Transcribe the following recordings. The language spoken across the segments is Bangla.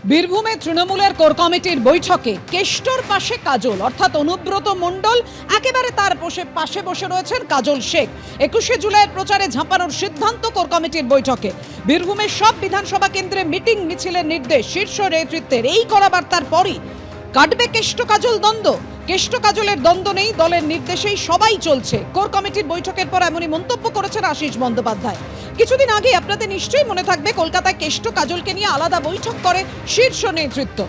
বীরভূমে তৃণমূলের কোর কমিটির বৈঠকে কেষ্টর পাশে কাজল অর্থাৎ অনুব্রত মণ্ডল, একেবারে তার পাশে বসে রয়েছেন কাজল শেখ। 21শে জুলাইয়ের প্রচারে ঝাঁপানোর সিদ্ধান্ত কোর কমিটির বৈঠকে। বীরভূমের সব বিধানসভা কেন্দ্রে মিটিং মিছিলের নির্দেশ শীর্ষ নেতৃত্বের। এই কড়া বার্তার পরই কাটবে কেষ্ট কাজল দ্বন্দ্ব। কেষ্ট কাজলের দ্বন্দ্ব নেই, দলের নির্দেশেই সবাই চলছে। কোর কমিটির বৈঠকের পর এমনই মন্তব্য করেছেন আশিস বন্দ্যোপাধ্যায়। কিছুদিন আগে আপনাদের নিশ্চয়ই মনে থাকবে কলকাতায় কেষ্ট কাজলকে নিয়ে আলাদা বৈঠক করে শীর্ষ নেতৃত্ব।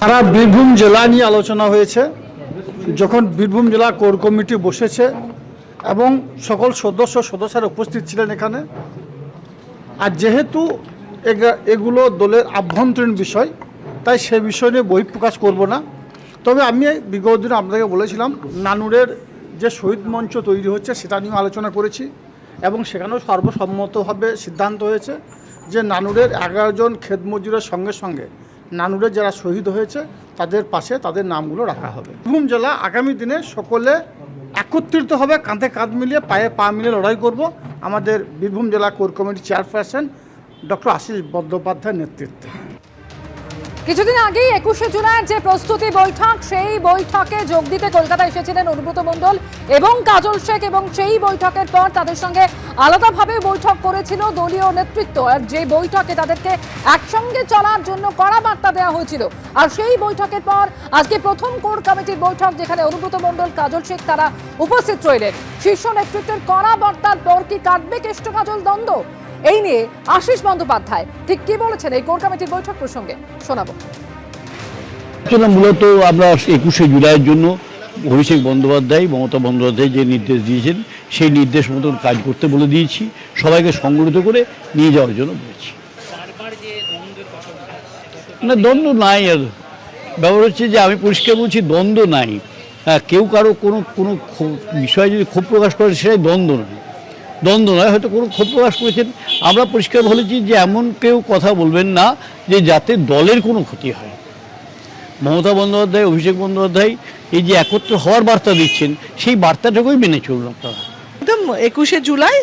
সারা বীরভূম জেলা নিয়ে আলোচনা হয়েছে। যখন বীরভূম জেলা কোর কমিটি বসেছে এবং সকল সদস্যরা উপস্থিত ছিলেন এখানে, আর যেহেতু এগুলো দলের আভ্যন্তরীণ বিষয়, তাই সে বিষয় নিয়ে বহিঃপ্রকাশ করব না। তবে আমি বিগত দিনে আপনাকে বলেছিলাম নানুরের যে শহীদ মঞ্চ তৈরি হচ্ছে সেটা নিয়ে আলোচনা করেছি এবং সেখানেও সর্বসম্মতভাবে সিদ্ধান্ত হয়েছে যে নানুরের 11 জন খেত মজুরের সঙ্গে সঙ্গে নানুরের যারা শহীদ হয়েছে তাদের পাশে তাদের নামগুলো রাখা হবে। বীরভূম জেলা আগামী দিনে সকলে একত্রিত হবে, কাঁধে কাঁধ মিলিয়ে পায়ে পা মিলিয়ে লড়াই করব আমাদের বীরভূম জেলা core committee chairperson doctor Ashis বন্দ্যোপাধ্যায়ের নেতৃত্বে। কিছুদিন আগেই 21শে জুলাইয়ের যে প্রস্তুতি বৈঠক, সেই বৈঠকে যোগ দিতে কলকাতা এসেছিলেন অনুব্রত মণ্ডল এবং কাজল শেখ, এবং সেই বৈঠকের পর তাদের সঙ্গে আলাদাভাবে বৈঠক করেছিল দলীয় নেতৃত্ব। আর যে বৈঠকে তাদেরকে একসঙ্গে চলার জন্য কড়া বার্তা দেওয়া হয়েছিল। আর সেই বৈঠকের পর আজকে প্রথম কোর কমিটির বৈঠক, যেখানে অনুব্রত মণ্ডল, কাজল শেখ তারা উপস্থিত রইলেন। শীর্ষ নেতৃত্বের কড়া বার্তার পর কি কাটবে কেষ্ট কাজল দ্বন্দ্ব? এই নিয়ে আশিস বন্দ্যোপাধ্যায় ঠিক কি বলেছেন এই কোর কমিটির বৈঠক প্রসঙ্গে শোনাবো। মূলত আমরা 21শে জুলাইয়ের জন্য অভিষেক বন্দ্যোপাধ্যায়, মমতা বন্দ্যোপাধ্যায় যে নির্দেশ দিয়েছেন সেই নির্দেশ মতন কাজ করতে বলে দিয়েছি, সবাইকে সংগঠিত করে নিয়ে যাওয়ার জন্য বলেছি। না, দ্বন্দ্ব নাই। আর ব্যাপার হচ্ছে যে আমি পরিষ্কার বলছি, দ্বন্দ্ব নাই। কেউ কারো কোনো বিষয়ে যদি ক্ষোভ প্রকাশ করে সেটাই দ্বন্দ্ব নয়। হয়তো কোনো ক্ষোভ প্রকাশ করেছেন। আমরা পরিষ্কার বলেছি যে এমন কেউ কথা বলবেন না যে যাতে দলের কোনো ক্ষতি হয়। মমতা বন্দ্যোপাধ্যায়, অভিষেক বন্দ্যোপাধ্যায় এই যে একত্র হওয়ার বার্তা দিচ্ছেন, সেই বার্তাটাকেই মেনে চলুন আপনারা। একদম 21শে জুলাই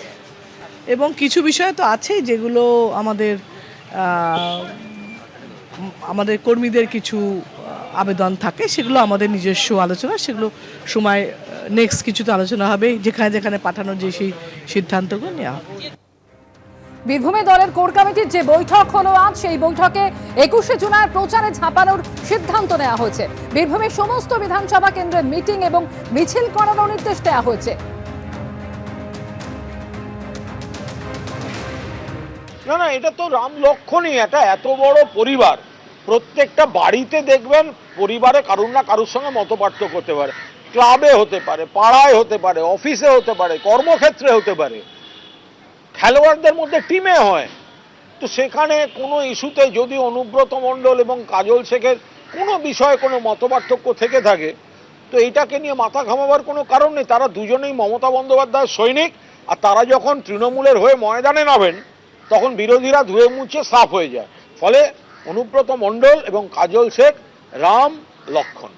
এবং কিছু বিষয় তো আছেই যেগুলো আমাদের কর্মীদের কিছু আবেদন থাকে, সেগুলো আমাদের নিজস্ব আলোচনা, সেগুলো সময় নেক্সট কিছুতে আলোচনা হবে, যেখানে যেখানে পাঠানোর যে সেই সিদ্ধান্তগুলো নেওয়া হবে। বীরভূমে দলের কোর কমিটির যে বৈঠক হলো আজ, সেই বৈঠকে 21শে জুলাইয়ের প্রচারে ঝাঁপানোর সিদ্ধান্ত নেওয়া হয়েছে। বীরভূমের সমস্ত বিধানসভা কেন্দ্রে মিটিং এবং মিছিল করানোর নির্দেশ দেওয়া হয়েছে। না, এটা তো রাম লক্ষণই। এটা এত বড় পরিবার, প্রত্যেকটা বাড়িতে দেখবেন পরিবারে কারুর না কারুর সঙ্গে মতপার্থক্য হতে পারে। ক্লাবে হতে পারে, পাড়ায় হতে পারে, অফিসে হতে পারে, কর্মক্ষেত্রে হতে পারে, খেলোয়াড়দের মধ্যে টিমে হয়। তো সেখানে কোনো ইস্যুতে যদি অনুব্রত মণ্ডল এবং কাজল শেখের কোনো বিষয়ে কোনো মতপার্থক্য থেকে থাকে, তো এইটাকে নিয়ে মাথা ঘামাবার কোনো কারণ নেই। তারা দুজনেই মমতা বন্দ্যোপাধ্যায়ের সৈনিক, আর তারা যখন তৃণমূলের হয়ে ময়দানে নামেন তখন বিরোধীরা ধুয়ে মুছে সাফ হয়ে যায়। ফলে অনুব্রত মণ্ডল এবং কাজল শেখ রাম লক্ষণ।